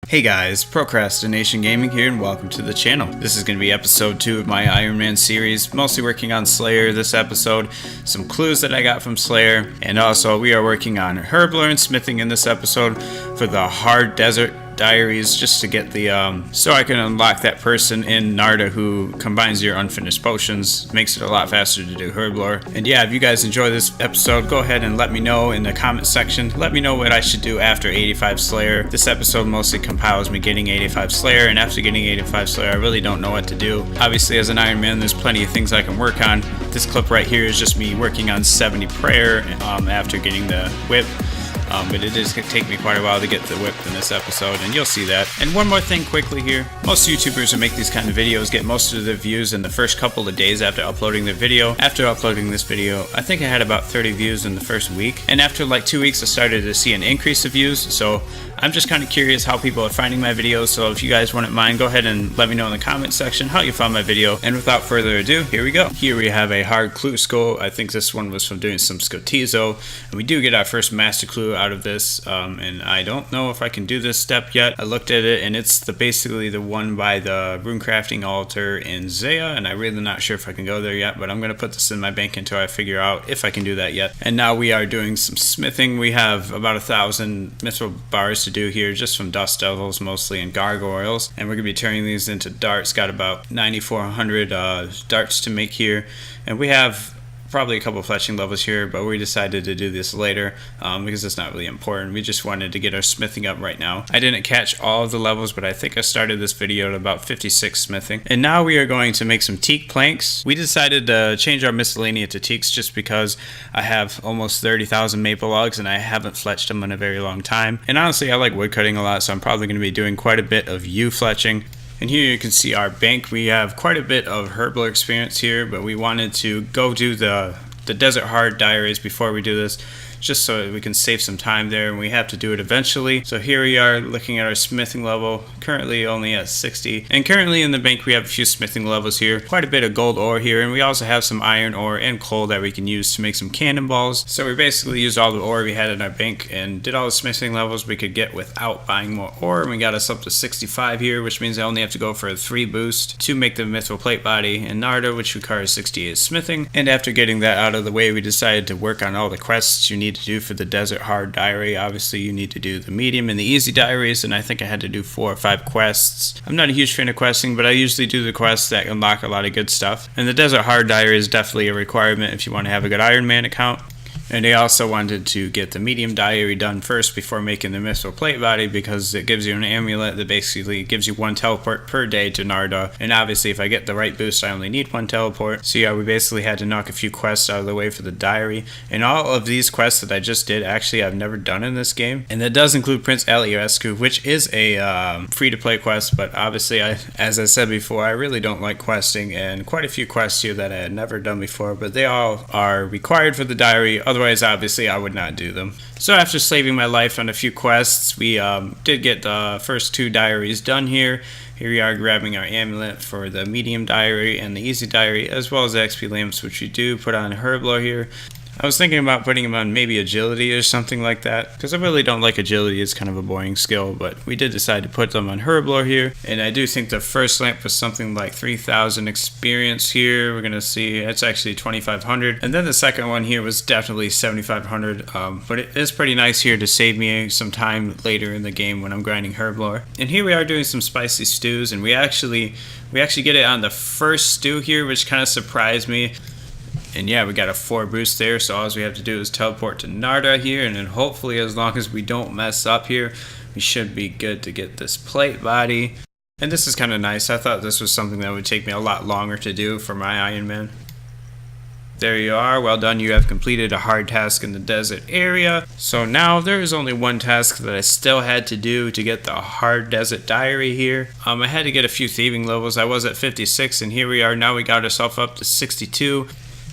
Hey guys, Procrastination Gaming here and welcome to the channel. This is going to be episode 2 of my Iron Man series, mostly working on Slayer this episode, some clues that I got from Slayer, and also we are working on Herblore and Smithing in this episode for the Hard Desert Diaries, just to get the so I can unlock that person in Narda who combines your unfinished potions, makes it a lot faster to do Herblore. And yeah, if you guys enjoy this episode, go ahead and let me know in the comment section. Let me know what I should do after 85 Slayer. This episode mostly compiles me getting 85 Slayer, and after getting 85 Slayer I really don't know what to do. Obviously as an Iron Man there's plenty of things I can work on. This clip right here is just me working on 70 prayer after getting the whip. But it is going to take me quite a while to get the whip in this episode, and you'll see that. And one more thing quickly here. Most YouTubers who make these kind of videos get most of their views in the first couple of days after uploading their video. After uploading this video, I think I had about 30 views in the first week. And after like 2 weeks, I started to see an increase of views. So I'm just kind of curious how people are finding my videos. So if you guys wouldn't mind, go ahead and let me know in the comment section how you found my video. And without further ado, here we go. Here we have a hard clue skull. I think this one was from doing some Scotizo. And we do get our first master clue out of this, and I don't know if I can do this step yet. I looked at it and it's basically the one by the rune crafting altar in Zaya, and I'm really not sure if I can go there yet, but I'm going to put this in my bank until I figure out if I can do that yet. And now we are doing some smithing. We have about 1,000 mithril bars to do here, just from dust devils mostly and gargoyles, and we're going to be turning these into darts. Got about 9,400 darts to make here, and we have probably a couple of fletching levels here, but we decided to do this later because it's not really important. We just wanted to get our smithing up right now. I didn't catch all of the levels, but I think I started this video at about 56 smithing. And now we are going to make some teak planks. We decided to change our miscellania to teaks just because I have almost 30,000 maple logs and I haven't fletched them in a very long time. And honestly, I like wood cutting a lot, so I'm probably going to be doing quite a bit of yew fletching. And here you can see our bank. We have quite a bit of Herblore experience here, but we wanted to go do the Desert Hard Diaries before we do this, just so we can save some time there, and we have to do it eventually. So here we are looking at our smithing level, currently only at 60. And currently in the bank we have a few smithing levels here, quite a bit of gold ore here, and we also have some iron ore and coal that we can use to make some cannonballs. So we basically used all the ore we had in our bank and did all the smithing levels we could get without buying more ore, and we got us up to 65 here, which means I only have to go for a 3 boost to make the mithril plate body in Narda, which requires 68 smithing. And after getting that out of the way, we decided to work on all the quests you need to do for the Desert Hard Diary. Obviously you need to do the medium and the easy diaries, and I think I had to do 4 or 5 quests. I'm not a huge fan of questing, but I usually do the quests that unlock a lot of good stuff, and the Desert Hard Diary is definitely a requirement if you want to have a good Iron Man account. And they also wanted to get the medium diary done first before making the mithril plate body, because it gives you an amulet that basically gives you 1 teleport per day to Narda. And obviously if I get the right boost I only need 1 teleport. So yeah, we basically had to knock a few quests out of the way for the diary. And all of these quests that I just did, actually I've never done in this game. And that does include Prince Aliescu, which is a free-to-play quest, but obviously as I said before, I really don't like questing, and quite a few quests here that I had never done before, but they all are required for the diary. Otherwise, obviously, I would not do them. So after saving my life on a few quests, we did get the first 2 diaries done here. Here we are grabbing our amulet for the medium diary and the easy diary, as well as the XP lamps, which we do put on Herblore here. I was thinking about putting him on maybe agility or something like that, because I really don't like agility. It's kind of a boring skill, but we did decide to put them on Herblore here. And I do think the first lamp was something like 3,000 experience here. We're going to see it's actually 2,500. And then the second one here was definitely 7,500. But it is pretty nice here to save me some time later in the game when I'm grinding Herblore. And here we are doing some spicy stews, and we actually get it on the first stew here, which kind of surprised me. And yeah, we got a 4 boost there, so all we have to do is teleport to Narda here, and then hopefully as long as we don't mess up here, we should be good to get this plate body. And this is kind of nice. I thought this was something that would take me a lot longer to do for my Iron Man. There you are. Well done. You have completed a hard task in the desert area. So now there is only 1 task that I still had to do to get the hard desert diary here. I had to get a few thieving levels. I was at 56, and here we are. Now we got ourselves up to 62.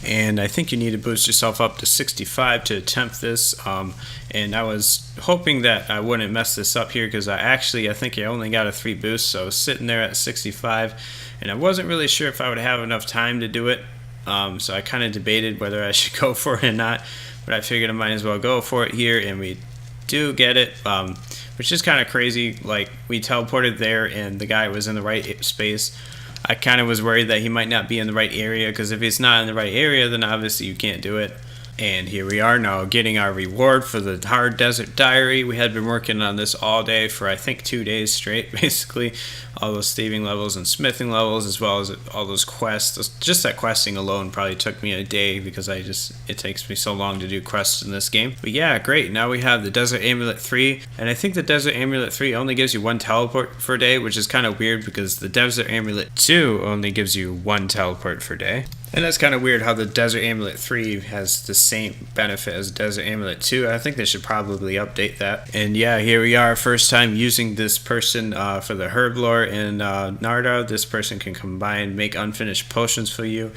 And I think you need to boost yourself up to 65 to attempt this. And I was hoping that I wouldn't mess this up here, because I think I only got a 3 boost, so I was sitting there at 65, and I wasn't really sure if I would have enough time to do it. So I kind of debated whether I should go for it or not, but I figured I might as well go for it here, and we do get it. which is kind of crazy. Like, we teleported there and the guy was in the right space. I kind of was worried that he might not be in the right area, because if he's not in the right area, then obviously you can't do it. And here we are now getting our reward for the hard desert diary. We had been working on this all day for I think 2 days straight, basically. All those thieving levels and smithing levels, as well as all those quests. Just that questing alone probably took me a day, because it takes me so long to do quests in this game. But yeah, great. Now we have the Desert Amulet 3, and I think the Desert Amulet 3 only gives you 1 teleport per day, which is kind of weird because the Desert Amulet 2 only gives you 1 teleport per day. And that's kind of weird how the Desert Amulet 3 has the same benefit as Desert Amulet 2. I think they should probably update that. And yeah, here we are, first time using this person for the herb lore in Narda. This person can make unfinished potions for you.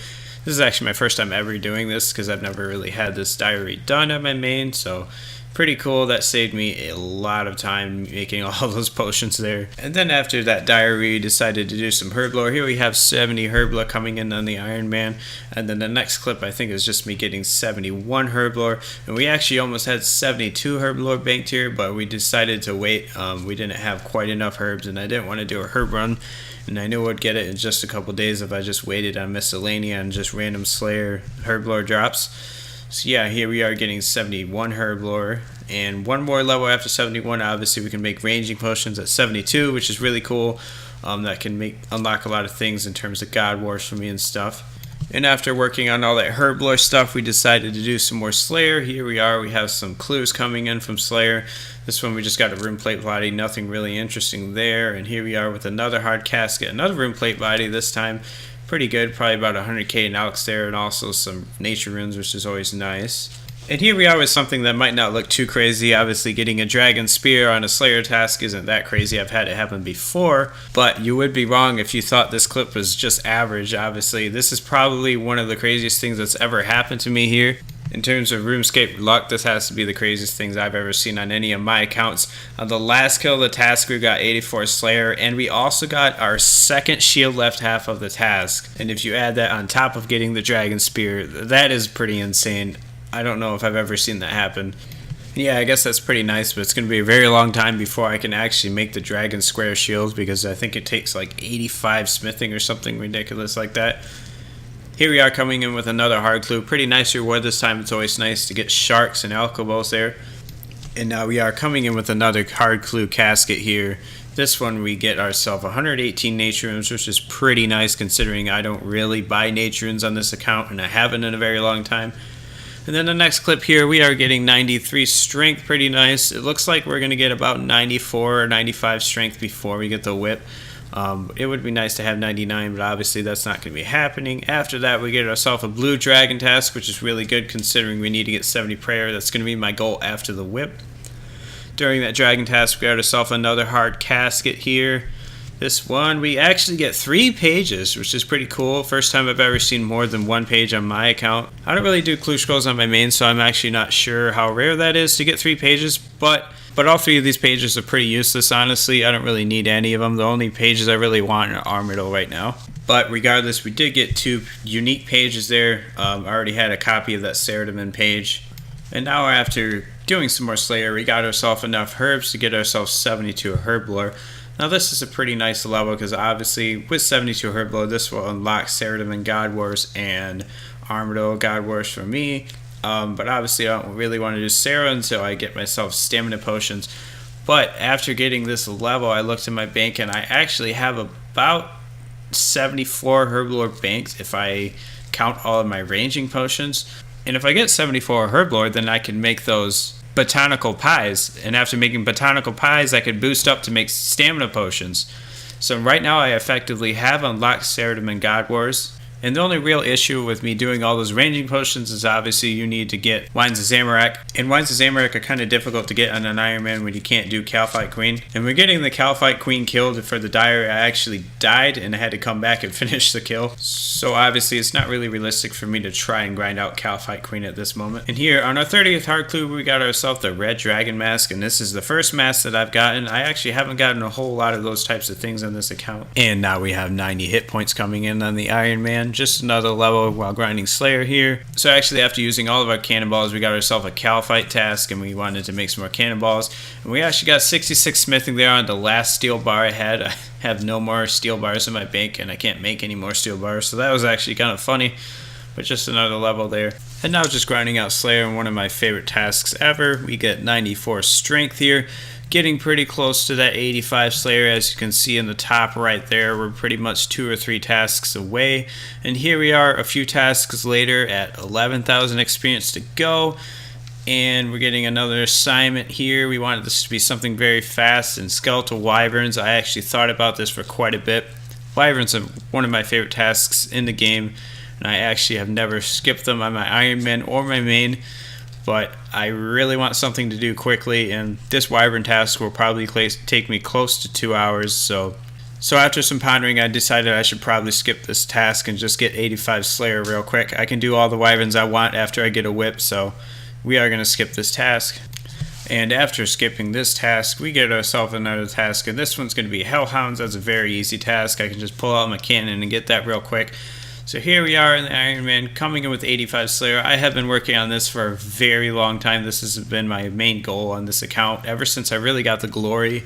This is actually my first time ever doing this, because I've never really had this diary done at my main, so pretty cool. That saved me a lot of time making all those potions there. And then after that diary, we decided to do some herb lore. Here we have 70 herb lore coming in on the Iron Man. And then the next clip, I think, is just me getting 71 herb lore. And we actually almost had 72 herb lore banked here, but we decided to wait. We didn't have quite enough herbs, and I didn't want to do a herb run. And I knew I'd get it in just a couple days if I just waited on Miscellanea and just random Slayer herb lore drops. So yeah, here we are getting 71 herb lore, and 1 more level after 71. Obviously we can make ranging potions at 72, which is really cool. That can unlock a lot of things in terms of God Wars for me and stuff. And after working on all that herb lore stuff, we decided to do some more Slayer. Here we are, we have some clues coming in from Slayer. This one we just got a room plate body, nothing really interesting there. And here we are with another hard casket, another room plate body this time. Pretty good, probably about 100k in Alex there, and also some nature runes, which is always nice. And here we are with something that might not look too crazy. Obviously getting a dragon spear on a Slayer task isn't that crazy. I've had it happen before, but you would be wrong if you thought this clip was just average. Obviously this is probably one of the craziest things that's ever happened to me here. In terms of RuneScape luck, this has to be the craziest things I've ever seen on any of my accounts. On the last kill of the task, we got 84 Slayer, and we also got our second shield left half of the task. And if you add that on top of getting the Dragon Spear, that is pretty insane. I don't know if I've ever seen that happen. Yeah, I guess that's pretty nice, but it's going to be a very long time before I can actually make the Dragon Square shield, because I think it takes like 85 smithing or something ridiculous like that. Here we are coming in with another hard clue. Pretty nice reward this time. It's always nice to get sharks and alcobos there. And now we are coming in with another hard clue casket here. This one we get ourselves 118 nature runes, which is pretty nice considering I don't really buy nature runes on this account, and I haven't in a very long time. And then the next clip here, we are getting 93 strength, pretty nice. It looks like we're going to get about 94 or 95 strength before we get the whip. It would be nice to have 99, but obviously that's not going to be happening. After that, we get ourselves a blue dragon task, which is really good considering we need to get 70 prayer. That's going to be my goal after the whip. During that dragon task, we got ourselves another hard casket here. This one, we actually get 3 pages, which is pretty cool. First time I've ever seen more than 1 page on my account. I don't really do clue scrolls on my main, so I'm actually not sure how rare that is to get 3 pages, but all 3 of these pages are pretty useless, honestly. I don't really need any of them. The only pages I really want are Armadillo right now. But regardless, we did get 2 unique pages there. I already had a copy of that Cerdaman page. And now after doing some more Slayer, we got ourselves enough herbs to get ourselves 72 herb lore. Now this is a pretty nice level, because obviously with 72 herb lore, this will unlock Cerdaman God Wars and Armadillo God Wars for me. But obviously I don't really want to do Sarah until I get myself stamina potions. But after getting this level, I looked in my bank and I actually have about 74 herb lore banked if I count all of my ranging potions. And if I get 74 herb lore, then I can make those botanical pies. And after making botanical pies, I could boost up to make stamina potions. So right now I effectively have unlocked Cerdaman God Wars. And the only real issue with me doing all those ranging potions is obviously you need to get Wines of Zamorak. And Wines of Zamorak are kind of difficult to get on an Iron Man when you can't do Calphite Queen. And when getting the Calphite Queen killed for the diary, I actually died and I had to come back and finish the kill. So obviously it's not really realistic for me to try and grind out Calphite Queen at this moment. And here on our 30th hard clue, we got ourselves the Red Dragon Mask. And this is the first mask that I've gotten. I actually haven't gotten a whole lot of those types of things on this account. And now we have 90 hit points coming in on the Iron Man. just another level while grinding Slayer here. So actually, after using all of our cannonballs, we got ourselves a Calphite task, and we wanted to make some more cannonballs. And we actually got 66 smithing there on the last steel bar I had. I have no more steel bars in my bank, and I can't make any more steel bars, so that was actually kind of funny. But just another level there. And now just grinding out Slayer, and one of my favorite tasks ever. We get 94 strength here. Getting pretty close to that 85 Slayer, as you can see in the top right there. We're pretty much 2 or 3 tasks away. And here we are a few tasks later at 11,000 experience to go. And we're getting another assignment here. We wanted this to be something very fast, and skeletal wyverns. I actually thought about this for quite a bit. Wyverns are one of my favorite tasks in the game, and I actually have never skipped them on my Ironman or my main. But I really want something to do quickly, and this wyvern task will probably take me close to 2 hours. So after some pondering, I decided I should probably skip this task and just get 85 Slayer real quick. I can do all the wyverns I want after I get a whip, so we are going to skip this task. And after skipping this task, we get ourselves another task, and this one's going to be Hellhounds. That's a very easy task. I can just pull out my cannon and get that real quick. So here we are in the Ironman, coming in with 85 Slayer. I have been working on this for a very long time. This has been my main goal on this account ever since I really got the glory.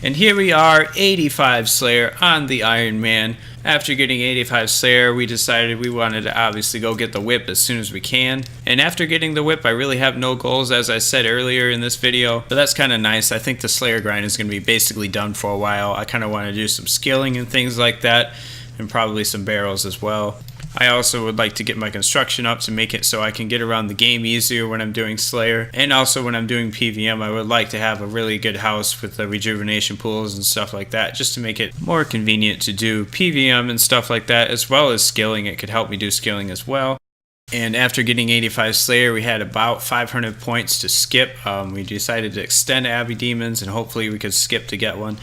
And here we are, 85 Slayer on the Ironman. After getting 85 Slayer, we decided we wanted to obviously go get the whip as soon as we can. And after getting the whip, I really have no goals, as I said earlier in this video. But that's kind of nice. I think the Slayer grind is going to be basically done for a while. I kind of want to do some skilling and things like that, and probably some barrels as well. I also would like to get my construction up to make it so I can get around the game easier when I'm doing Slayer. And also when I'm doing PVM, I would like to have a really good house with the rejuvenation pools and stuff like that, just to make it more convenient to do PVM and stuff like that, as well as skilling. It could help me do skilling as well. And after getting 85 Slayer, we had about 500 points to skip. We decided to extend Abbey Demons, and hopefully we could skip to get one.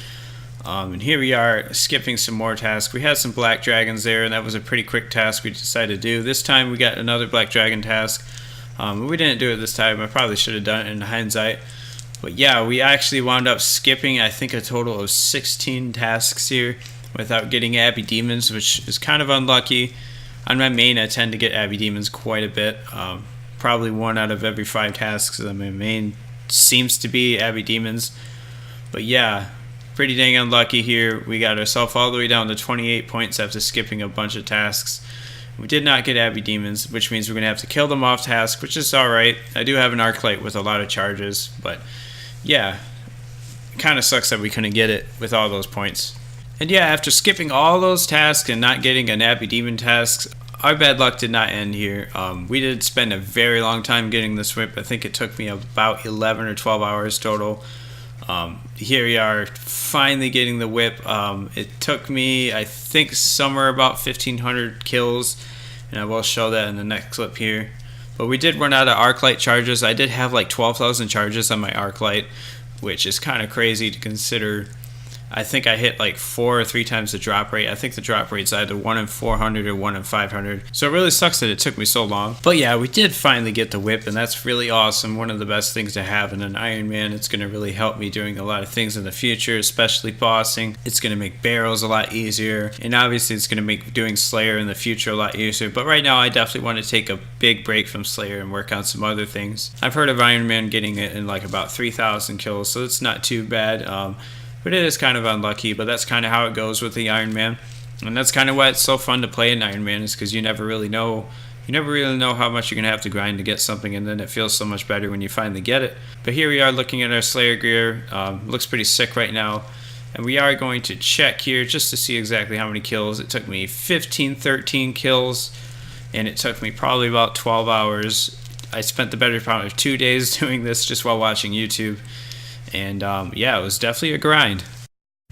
And here we are skipping some more tasks. We had some black dragons there, and that was a pretty quick task we decided to do. This time we got another black dragon task. We didn't do it this time. I probably should have done it in hindsight. But yeah, we actually wound up skipping, I think, a total of 16 tasks here without getting Abbey Demons, which is kind of unlucky. On my main, I tend to get Abbey Demons quite a bit. Probably 1 out of every 5 tasks on my main seems to be Abbey Demons. But yeah, pretty dang unlucky here. We got ourselves all the way down to 28 points after skipping a bunch of tasks. We did not get Abbey Demons, which means we're going to have to kill them off task, which is alright. I do have an Arclight with a lot of charges, but yeah, it kind of sucks that we couldn't get it with all those points. And yeah, after skipping all those tasks and not getting an Abbey Demon task, our bad luck did not end here. We did spend a very long time getting this whip. I think it took me about 11 or 12 hours total. Here we are finally getting the whip. It took me, I think, somewhere about 1,500 kills, and I will show that in the next clip here. But we did run out of Arclight charges. I did have like 12,000 charges on my Arclight, which is kind of crazy to consider. I think I hit like 4 or 3 times the drop rate. I think the drop rate's either 1 in 400 or 1 in 500. So it really sucks that it took me so long. But yeah, we did finally get the whip, and that's really awesome. One of the best things to have in an Ironman. It's going to really help me doing a lot of things in the future, especially bossing. It's going to make barrels a lot easier. And obviously it's going to make doing Slayer in the future a lot easier. But right now I definitely want to take a big break from Slayer and work on some other things. I've heard of Ironman getting it in like about 3,000 kills, so it's not too bad. But it is kind of unlucky, but that's kind of how it goes with the Ironman. And that's kind of why it's so fun to play an Ironman, is because you never really know how much you're going to have to grind to get something, and then it feels so much better when you finally get it. But here we are looking at our Slayer gear. Looks pretty sick right now. And we are going to check here just to see exactly how many kills. It took me 13 kills, and it took me probably about 12 hours. I spent the better part of 2 days doing this just while watching YouTube. And yeah, it was definitely a grind.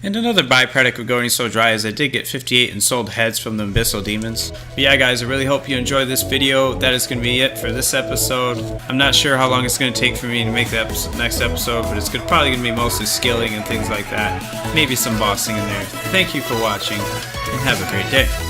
And another byproduct of going so dry is I did get 58 ensouled heads from the Abyssal Demons. But yeah guys, I really hope you enjoyed this video. That is going to be it for this episode. I'm not sure how long it's going to take for me to make the next episode, but it's probably going to be mostly skilling and things like that. Maybe some bossing in there. Thank you for watching, and have a great day.